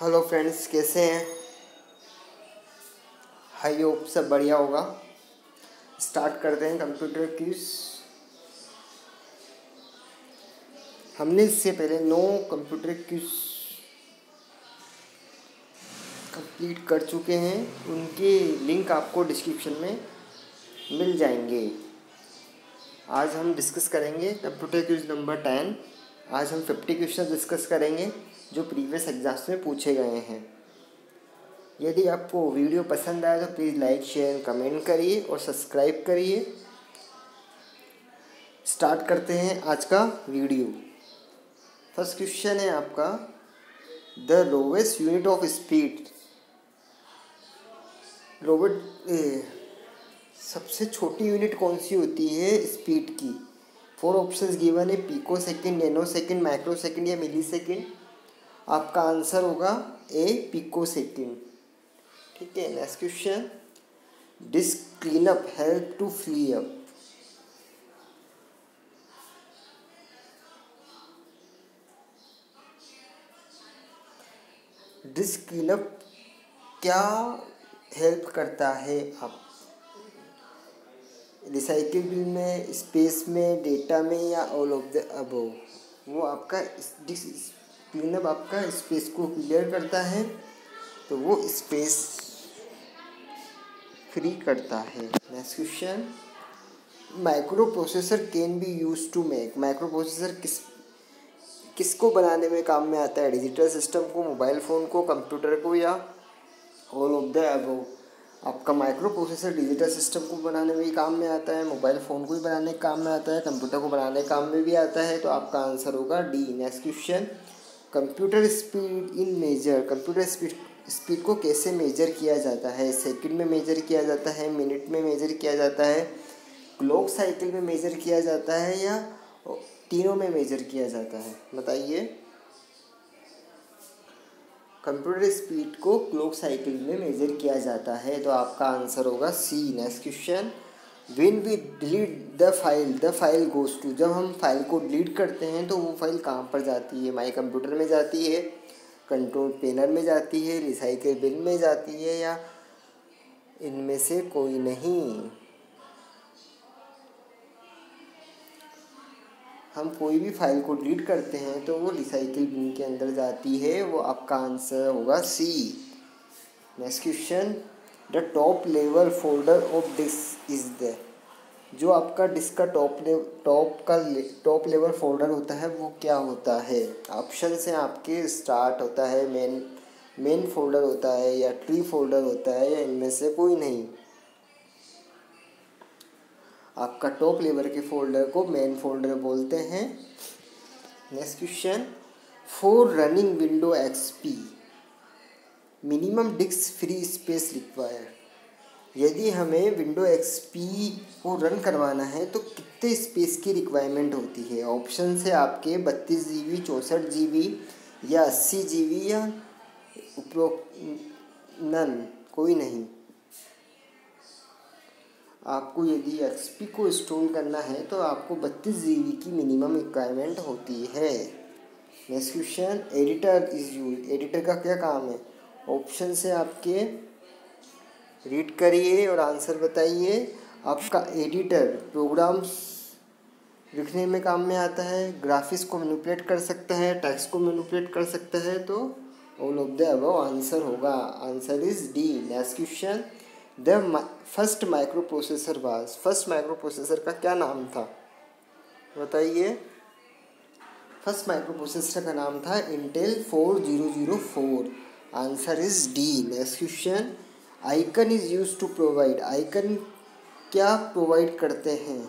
Hello friends, कैसे हैं? I hope सब बढ़िया होगा। स्टार्ट करते हैं कंप्यूटर क्विज। हमने इससे पहले 9 कंप्यूटर क्विज कंप्लीट कर चुके हैं। उनके लिंक आपको डिस्क्रिप्शन में मिल जाएंगे। आज हम डिस्कस करेंगे कंप्यूटर क्विज नंबर 10। आज हम 50 क्वेश्चन डिस्कस करेंगे जो प्रीवियस एग्जाम्स में पूछे गए हैं। यदि आपको वीडियो पसंद आए तो प्लीज़ लाइक शेयर कमेंट करिए और सब्सक्राइब करिए। स्टार्ट करते हैं आज का वीडियो। फर्स्ट क्वेश्चन है आपका, the lowest unit of speed. सबसे छोटी यूनिट कौन सी होती है स्पीड की? 4 ऑप्शंस गिवन है, picosecond, nanosecond, microsecond या मिली सेकेंड। आपका आंसर होगा ए, पिको सेकेंड। ठीक है, next question, disk cleanup help to free up. Disk cleanup क्या हेल्प करता है? आप रिसाइकिल में, स्पेस में, डेटा में या ऑल ऑफ द अबव? वो आपका डिस्क क्लीनअप आपका स्पेस को क्लियर करता है, तो वो स्पेस फ्री करता है। Next question, microprocessor can be use to make. Microprocessor किसको बनाने में काम में आता है? डिजिटल सिस्टम को, मोबाइल फ़ोन को, कंप्यूटर को या ऑल ऑफ द अबव? आपका माइक्रो प्रोसेसर डिजिटल सिस्टम को बनाने में भी काम में आता है, मोबाइल फ़ोन को भी बनाने के काम में आता है, कंप्यूटर को बनाने के काम में भी आता है, तो आपका आंसर होगा D. Next question, computer speed in measure. Computer speed को कैसे मेजर किया जाता है? सेकंड में मेजर किया जाता है, मिनट में मेजर किया जाता है, क्लॉक साइकिल में मेजर किया जाता है या तीनों में मेजर किया जाता है? बताइए। कंप्यूटर स्पीड को क्लॉक साइकिल में मेजर किया जाता है, तो आपका आंसर होगा C. Next question, when we delete the file goes to. जब हम फाइल को डिलीट करते हैं तो वो फाइल कहाँ पर जाती है? माई कंप्यूटर में जाती है, कंट्रोल पैनल में जाती है, रिसाइकिल बिन में जाती है या इनमें से कोई नहीं? हम कोई भी फाइल को डिलीट करते हैं तो वो रिसाइकिल बिन के अंदर जाती है, वो आपका आंसर होगा C. Next question, the top level folder of disk is the. जो आपका डिस्क का टॉप लेवल फोल्डर होता है वो क्या होता है? ऑप्शन से आपके स्टार्ट होता है, मेन फोल्डर होता है या ट्री फोल्डर होता है या इनमें से कोई नहीं? आपका टॉप लेवल के फोल्डर को मेन फोल्डर बोलते हैं। Next question, for running window XP minimum disk free space required. यदि हमें विंडो एक्सपी को रन करवाना है तो कितने स्पेस की रिक्वायरमेंट होती है? ऑप्शन से आपके 32 GB, 64 GB या 80 GB या नन, कोई नहीं। आपको यदि एक्सपी को इंस्टॉल करना है तो आपको 32 GB की मिनिमम रिक्वायरमेंट होती है। Next question, editor is use. Editor का क्या काम है? ऑप्शन से आपके रीड करिए और आंसर बताइए। आपका एडिटर प्रोग्राम्स लिखने में काम में आता है, ग्राफिक्स को मैनिपुलेट कर सकता है, टेक्स्ट को मैनिपुलेट कर सकता है, तो all of the above answer होगा। Answer is D. Next question, the first micro processor was. First micro processor का क्या नाम था? बताइए। फर्स्ट माइक्रो प्रोसेसर का नाम था Intel 4004। Answer is D. Next question, icon is use to provide. Icon क्या प्रोवाइड करते हैं?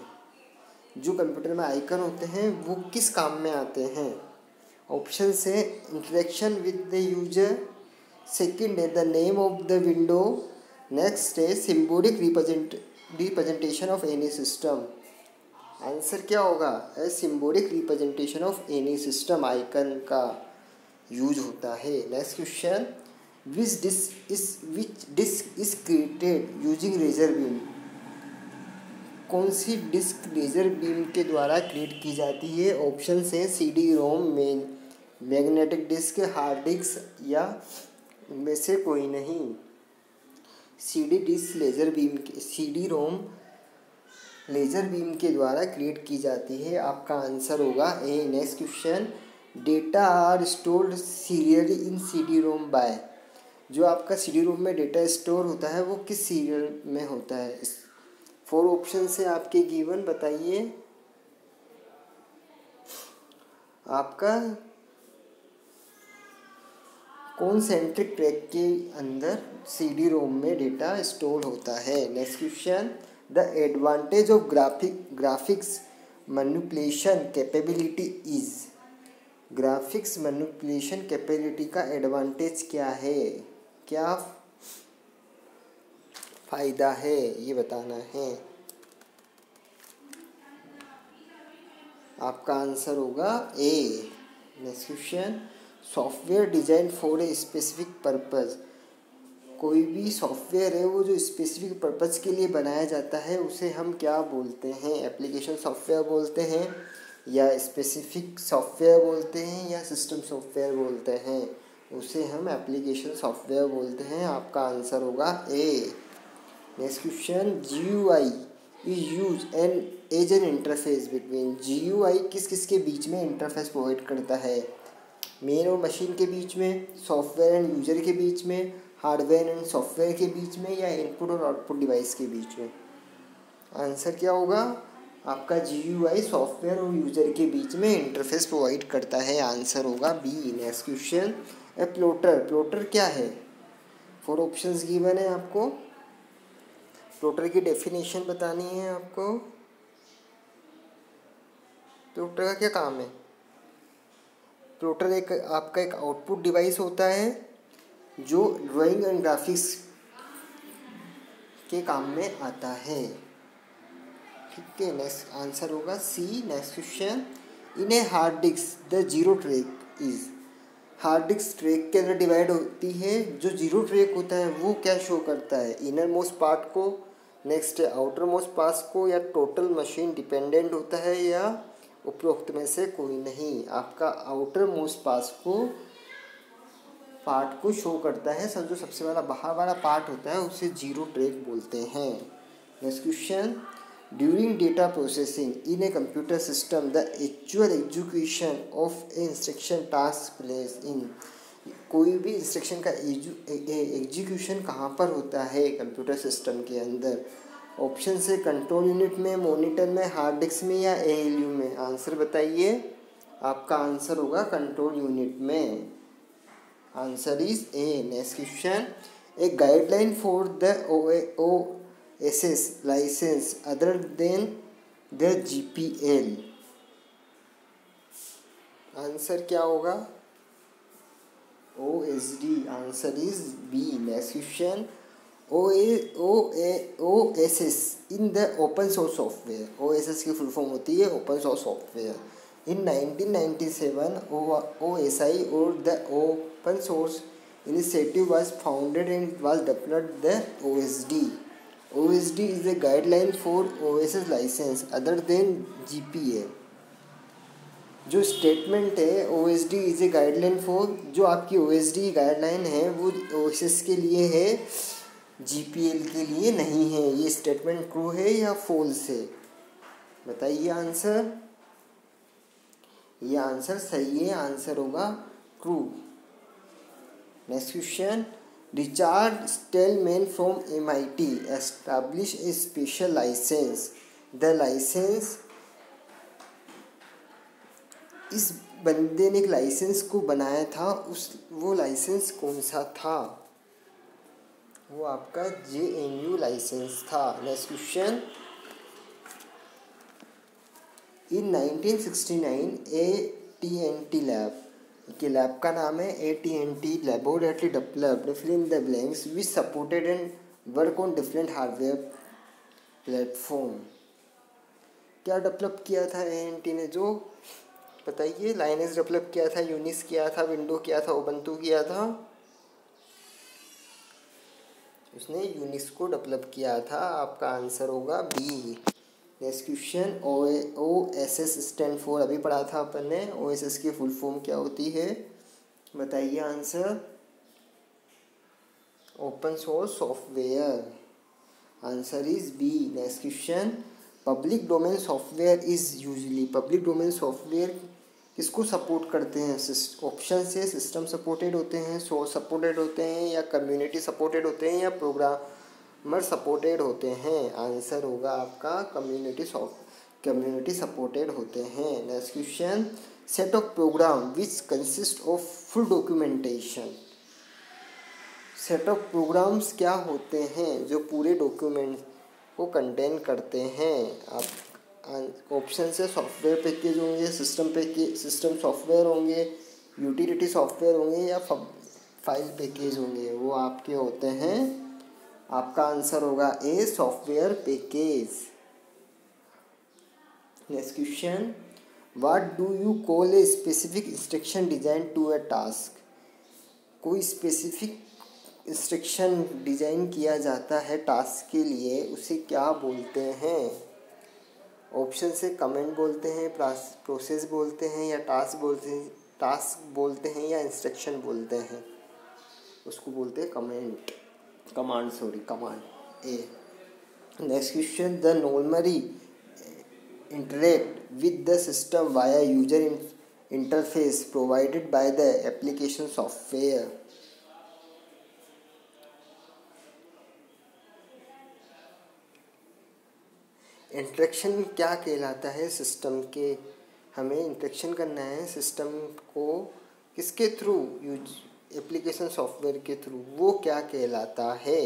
जो कंप्यूटर में आइकन होते हैं वो किस काम में आते हैं? ऑप्शन से interaction with the user, second है the name of the window, next है symbolic representation of any system. Answer क्या होगा? A symbolic representation of any system icon का यूज होता है। Next question, which disk is created using laser beam. कौन सी disc laser beam के द्वारा क्रिएट की जाती है? ऑप्शन से CD ROM, magnetic disk, hard disk या इनमें से कोई नहीं। सीडी डिस्क लेज़र बीम के सीडी रोम लेज़र बीम के द्वारा क्रिएट की जाती है। आपका आंसर होगा A. Next question, data are stored serially in CD ROM by. जो आपका सीडी रोम में डेटा स्टोर होता है वो किस सीरियल में होता है? 4 ऑप्शन से आपके गिवन, बताइए आपका कौन सेंट्रिक ट्रैक के अंदर सीडी रोम में डेटा स्टोर होता है। Next question, the advantage of graphics manipulation capability is. Graphics manipulation capability का एडवांटेज क्या है, क्या फायदा है, ये बताना है। आपका आंसर होगा A. Next question, software design for a specific purpose. कोई भी सॉफ्टवेयर है वो जो स्पेसिफिक पर्पज के लिए बनाया जाता है उसे हम क्या बोलते हैं? एप्लीकेशन सॉफ्टवेयर बोलते हैं या स्पेसिफिक सॉफ्टवेयर बोलते हैं या सिस्टम सॉफ्टवेयर बोलते हैं? उसे हम एप्लीकेशन सॉफ्टवेयर बोलते हैं। आपका आंसर होगा A. Next question, GUI is use as an interface between. GUI किस किस के बीच में इंटरफेस प्रोवाइड करता है? मेन और मशीन के बीच में, सॉफ्टवेयर एंड यूजर के बीच में, हार्डवेयर एंड सॉफ्टवेयर के बीच में, या इनपुट और आउटपुट डिवाइस के बीच में? आंसर क्या होगा? आपका GUI सॉफ्टवेयर और यूजर के बीच में इंटरफेस प्रोवाइड करता है। आंसर होगा बी। नेक्स्ट क्वेश्चन, ए प्लॉटर। प्लॉटर क्या है? 4 ऑप्शंस गिवन है आपको। प्लॉटर की डेफिनेशन बतानी है आपको। प्लॉटर का क्या काम है? प्लॉटर आपका एक आउटपुट डिवाइस होता है जो ड्राइंग एंड ग्राफिक्स के काम में आता है। ठीक है, नेक्स्ट आंसर होगा C. Next question, in a hard disk the zero track is. Hard disk track के अंदर डिवाइड होती है। जो जीरो ट्रैक होता है वो क्या शो करता है? इनर मोस्ट पार्ट को, नेक्स्ट आउटर मोस्ट पार्ट को, या टोटल मशीन डिपेंडेंट होता है, या उपरोक्त में से कोई नहीं? आपका आउटर मोस्ट पार्ट को शो करता है। सब जो सबसे वाला बाहर वाला पार्ट होता है उसे जीरो ट्रैक बोलते हैं। Next question, during data processing in A computer system the actual execution of A instruction task place in. कोई भी इंस्ट्रक्शन का एग्जीक्यूशन कहाँ पर होता है कंप्यूटर सिस्टम के अंदर? ऑप्शन से, कंट्रोल यूनिट में, मॉनिटर में, हार्ड डिस्क में, या ALU में? आंसर बताइए। आपका आंसर होगा कंट्रोल यूनिट में। Answer is A. Next question, a guideline for the OSS license other than the GPL। Answer क्या होगा? OSD। Answer is B. Next question, OSS in the open source software. OSS की full form होती है open source software. In 1997 OSI और the open source initiative was founded and it was developed the OSD. OSD is a guideline for OSS license other than GPL. जो statement है OSD is a guideline for, जो आपकी OSD guideline है वो OSS के लिए है, GPL के लिए नहीं है। ये स्टेटमेंट ट्रू है या फॉल्स है? बताइए आंसर। ये आंसर सही है। आंसर होगा true. Next question, Richard Stallman from MIT establish a special license. The license, इस बंदे ने एक लाइसेंस को बनाया था, वो लाइसेंस कौन सा था? वो आपका JNU लाइसेंस था। Next question, in 1969 AT&T lab के लैब का नाम है AT&T laboratory developed fill in the blanks which supported and work on different hardware platform. क्या डेवलप किया था AT&T ने? जो बताइए। लाइनक्स डेवलप किया था, यूनिक्स किया था, विंडो किया था, उबंटू किया था? उसने यूनिक्स को डेवलप किया था। आपका आंसर होगा B. Next question, OSS stand for, अभी पढ़ा था अपन ने, OSS की फुल फॉर्म क्या होती है, बताइए answer. Open source software, answer is B. Next question, public domain software is usually, public domain software किसको सपोर्ट करते हैं? ऑप्शन से सिस्टम सपोर्टेड होते हैं, सोर्स सपोर्टेड होते हैं, या कम्युनिटी सपोर्टेड होते हैं, या प्रोग्रामर सपोर्टेड होते हैं? आंसर होगा आपका कम्युनिटी सपोर्टेड होते हैं। Next question, set of program which consist of full documentation, set of programs क्या होते हैं जो पूरे डॉक्यूमेंट को कंटेन करते हैं? आप ऑप्शन से सॉफ्टवेयर पैकेज होंगे, सिस्टम सॉफ्टवेयर होंगे, यूटिलिटी सॉफ्टवेयर होंगे, या फाइल पैकेज होंगे, वो आपके होते हैं। आपका आंसर होगा A, software package. Next question, what do you call a specific instruction design to a task, कोई स्पेसिफिक इंस्ट्रक्शन डिजाइन किया जाता है टास्क के लिए, उसे क्या बोलते हैं? ऑप्शन से कमेंट बोलते हैं, प्रोसेस बोलते हैं, या टास्क बोलते हैं, या इंस्ट्रक्शन बोलते हैं? उसको बोलते हैं command A. Next question, the normally interact with the system via user interface provided by the application software. Interaction क्या कहलाता है? सिस्टम के, हमें इंटरेक्शन करना है सिस्टम को किसके थ्रू? एप्लीकेशन सॉफ्टवेयर के थ्रू, वो क्या कहलाता है?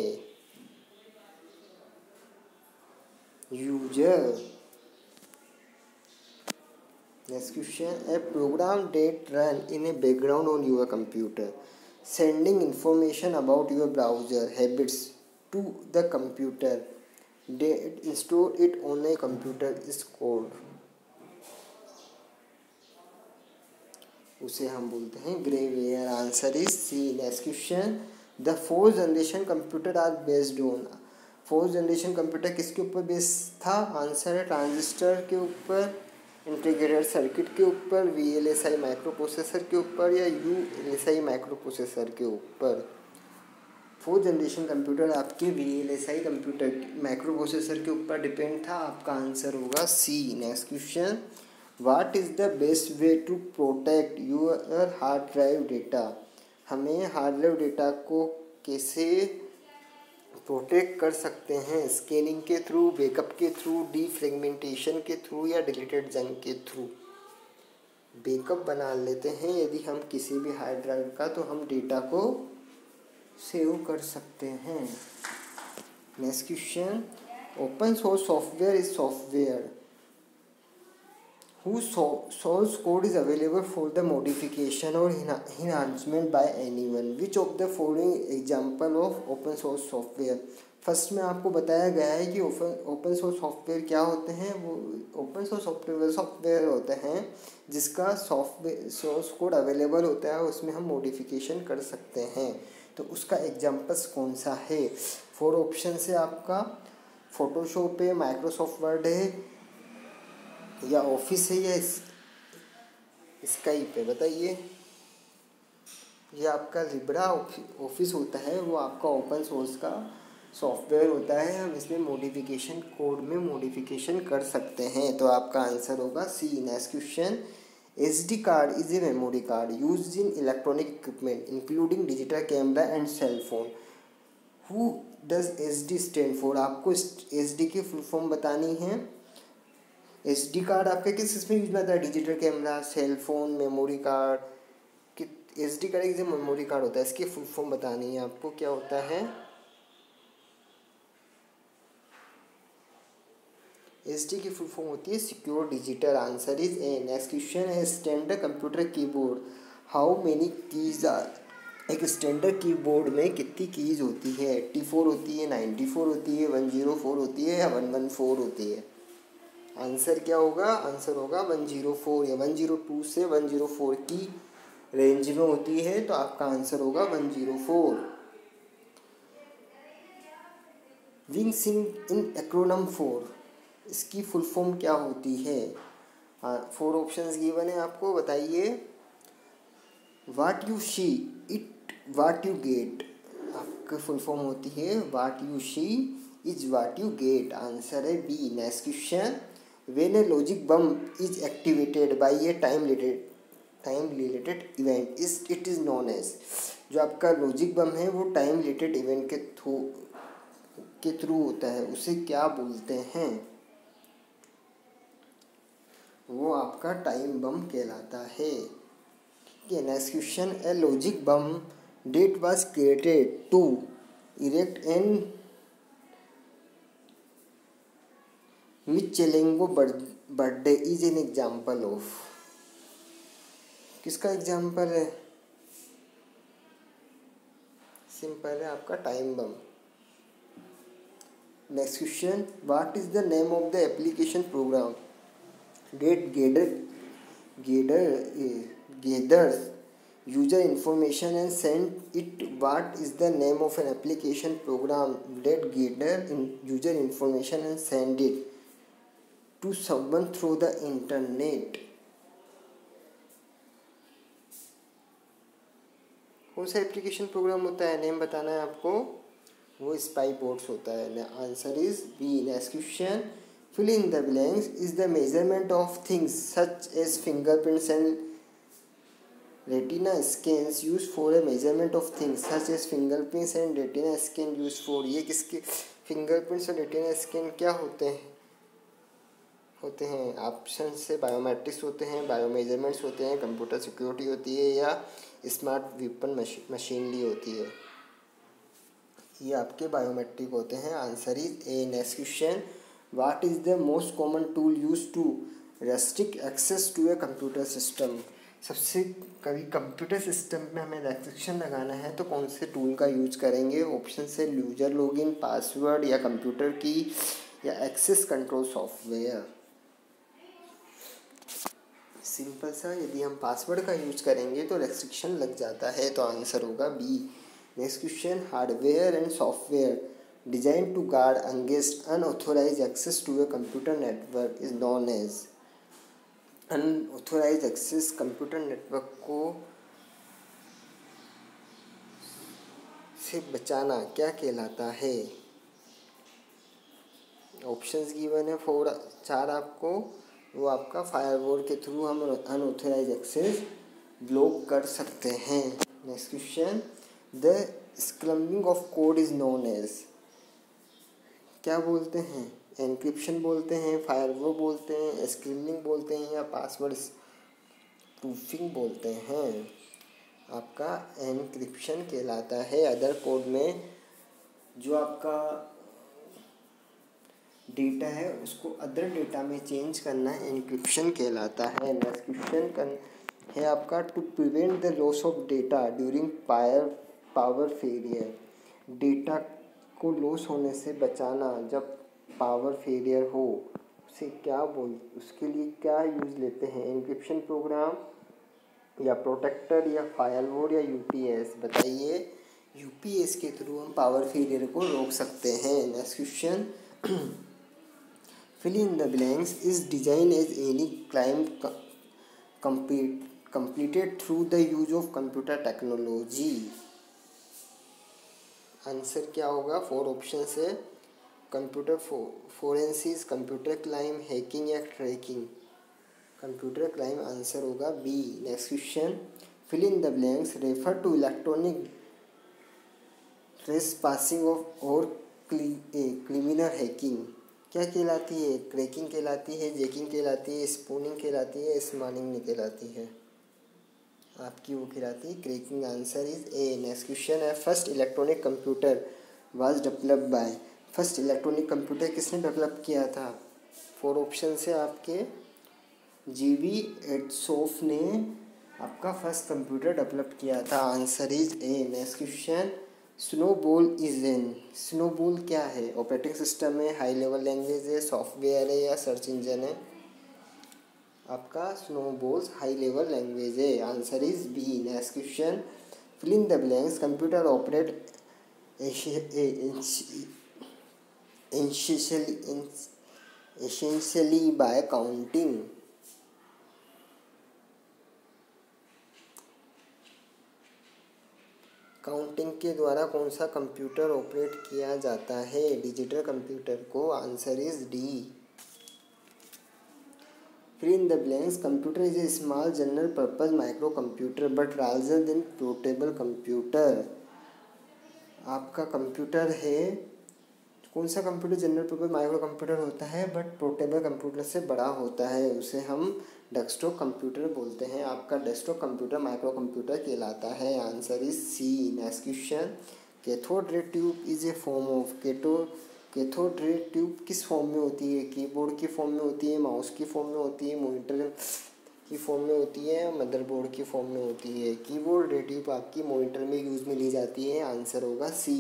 User. Next question, a program that run in a background on your computer sending information about your browser habits to the computer that install it on a computer is code, उसे हम बोलते हैं greyware. Answer is C. Next question, the fourth generation computer are based on, fourth generation computer किसके ऊपर based था? Answer है transistor के ऊपर, इंटीग्रेटेड सर्किट के ऊपर, VLSI माइक्रो प्रोसेसर के ऊपर, या ULSI माइक्रो प्रोसेसर के ऊपर? फोर्थ जनरेशन कंप्यूटर आपके VLSI कंप्यूटर माइक्रो प्रोसेसर के ऊपर डिपेंड था। आपका आंसर होगा C. Next question, what is the best way to protect your hard drive data, हमें हार्ड ड्राइव डेटा को कैसे प्रोटेक्ट कर सकते हैं? स्कैनिंग के थ्रू, बैकअप के थ्रू, डीफ्रेगमेंटेशन के थ्रू, या डिलीटेड जंक के थ्रू? बैकअप बना लेते हैं यदि हम किसी भी हार्ड ड्राइव का, तो हम डेटा को सेव कर सकते हैं। Next question, open source software is software whose source code is available for the modification or enhancement by anyone. Which of the following example of open source software? First में आपको बताया गया है कि ओपन सोर्स सॉफ्टवेयर क्या होते हैं। वो ओपन सोर्स सॉफ्टवेयर होते हैं जिसका सॉफ्टवेयर सोर्स कोड अवेलेबल होता है, उसमें हम मॉडिफिकेशन कर सकते हैं। तो उसका एग्जाम्पल्स कौन सा है? 4 ऑप्शन से आपका फोटोशॉप है, माइक्रोसॉफ्ट वर्ड है, या ऑफिस है, या स्काइप है, बताइए। ये आपका लिब्रा ऑफिस होता है, वो आपका ओपन सोर्स का सॉफ्टवेयर होता है। हम इसमें मॉडिफिकेशन, कोड में मॉडिफिकेशन कर सकते हैं। तो आपका आंसर होगा C. Next question, SD card is a memory card used in electronic equipment including digital camera and cell phone. Who does SD stand for? आपको SD की फुल फॉर्म बतानी है। SD कार्ड आपके किस में यूज में आता है? Digital camera, cell phone, memory card. SD card एक मेमोरी कार्ड होता है, इसकी फुल फॉर्म बतानी है आपको, क्या होता है? SD की फुल फॉर्म होती है secure digital. Answer is A. Next question है, standard computer keyboard how many keys are? एक स्टैंडर्ड कीबोर्ड में कितनी कीज होती है? 84 होती है, 94 होती है, 104 होती है, या 114 होती है? आंसर क्या होगा? आंसर होगा 104, या 102 से 104 की रेंज में होती है। तो आपका आंसर होगा 104। Wing Singh in acronym for, इसकी फुल फॉर्म क्या होती है? हाँ, 4 ऑप्शंस गिवन है आपको, बताइए। What you see it what you get, आपकी फुल फॉर्म होती है what you see is what you get. Answer है B. Next question, when a logic bomb is activated by a time related event is it is known as. जो आपका logic bomb है वो time related event के through होता है, उसे क्या बोलते हैं? वो आपका टाइम बम कहलाता है। ठीक है, next question, a logic bomb that was created to erect an Michelangelo birthday is an example of. किसका एग्जाम्पल है? सिंपल है, आपका time bomb. Next question, what is the name of the application program that gathers user information and send it? What is the name of an application program that gather user information and send it to someone through the internet? कौन सा application program होता है? Name बताना है आपको। वो spy bots होता है। Answer is B. Next question, fill in the blanks is the measurement of things such as fingerprints and retina scans used for a measurement of things such as fingerprints and retina scan used for। ये किसके fingerprints और retina scan क्या होते हैं? Option से biometrics होते हैं, bio measurements होते हैं, कंप्यूटर सिक्योरिटी होती है, या स्मार्ट वेपन मशीनरी होती है। ये आपके बायोमेट्रिक होते हैं। Answer is A. Next question, what is the most common tool use to restrict access to a computer system. सबसे कभी कंप्यूटर सिस्टम में हमें रेस्ट्रिक्शन लगाना है तो कौन से टूल का यूज करेंगे? ऑप्शन से यूजर लॉगिन, पासवर्ड, या कंप्यूटर की, या एक्सेस कंट्रोल सॉफ्टवेयर। सिंपल सा, यदि हम पासवर्ड का यूज करेंगे तो रेस्ट्रिक्शन लग जाता है, तो आंसर होगा B. Next question, hardware and software design to guard against unauthorised access to a computer network is known as. Unauthorised access computer network को से बचाना क्या कहलाता है? ऑप्शंस गिवन है 4 आपको। वो आपका फायरवॉल के थ्रू हम अनऑथोराइज्ड एक्सेस ब्लॉक कर सकते हैं। Next question, the scrambling of code is known as. क्या बोलते हैं? एन्क्रिप्शन बोलते हैं, फायरवॉल बोलते हैं, स्क्रम्बिंग बोलते हैं, या पासवर्ड प्रूफिंग बोलते हैं? आपका एन्क्रिप्शन कहलाता है। अदर कोड में जो आपका डेटा है उसको अदर डेटा में चेंज करना एन्क्रिप्शन कहलाता है। नेक्स्ट क्वेश्चन है आपका, to prevent the loss of data during power failure. Data को लॉस होने से बचाना जब पावर फेलियर हो, उसके लिए क्या यूज़ लेते हैं? एन्क्रिप्शन प्रोग्राम, या प्रोटेक्टर, या फायरवॉल, या यूपीएस? बताइए। यूपीएस के थ्रू हम पावर फेलियर को रोक सकते हैं। Next question, fill in the blanks is designed as any crime completed through the use of computer technology। Answer क्या होगा? 4 ऑप्शन है, computer forensics, computer crime, hacking, या ट्रैकिंग। कंप्यूटर क्राइम आंसर होगा B. Next question, fill in the blanks refer to electronic trespassing of or criminal hacking. क्या कहलाती है? Cracking कहलाती है, जैकिंग कहलाती है, स्पूनिंग कहलाती है, स्मॉनिंग नहीं कहलाती है? आपकी वो कहलाती है cracking. Answer is A. Next question है, first electronic computer was developed by. First electronic computer किसने डेवलप किया था? 4 ऑप्शन से आपके जीवी एडसोफ ने आपका फर्स्ट कंप्यूटर डेवलप किया था। Answer is A. Next question, snowball is an. Snowball क्या है? ऑपरेटिंग सिस्टम है, हाई लेवल लैंग्वेज है, सॉफ्टवेयर है, या सर्च इंजन है? आपका स्नोबॉल हाई लेवल लैंग्वेज है। Answer is B. Next question, fill in the blanks computer operate essentially by counting. Counting के द्वारा कौन सा कंप्यूटर ऑपरेट किया जाता है? डिजिटल कंप्यूटर को। Answer is D. Fill in the blanks. Computer is a small general purpose micro computer but larger than portable computer. आपका computer है, कौन सा computer general purpose micro computer होता है बट पोर्टेबल कंप्यूटर से बड़ा होता है, उसे हम डेस्कटॉप कंप्यूटर बोलते हैं। आपका डेस्कटॉप कंप्यूटर माइक्रो कंप्यूटर कहलाता है। Answer is C. Next question, cathode ray tube is a form of cathode ray tube किस फॉर्म में होती है? कीबोर्ड की फॉर्म में होती है, माउस की फॉर्म में होती है, मॉनिटर की फॉर्म में होती है, मदरबोर्ड की फॉर्म में होती है? कीबोर्ड रे ट्यूब आपकी मॉनिटर में यूज़ में ली जाती है। आंसर होगा सी।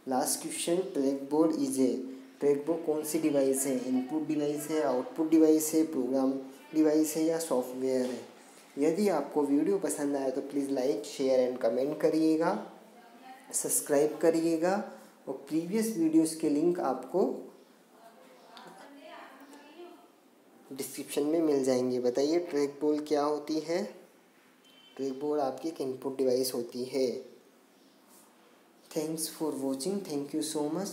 लास्ट क्वेश्चन, ट्रैक बोर्ड कौन सी डिवाइस है? इनपुट डिवाइस है, आउटपुट डिवाइस है, प्रोग्राम डिवाइस है या सॉफ्टवेयर है? यदि आपको वीडियो पसंद आए तो please like share and comment करिएगा, सब्सक्राइब करिएगा और प्रीवियस वीडियोस के लिंक आपको डिस्क्रिप्शन में मिल जाएंगे। बताइए ट्रैक बोर्ड क्या होती है? ट्रैक बोर्ड आपकी एक इनपुट डिवाइस होती है। Thanks for watching. Thank you so much.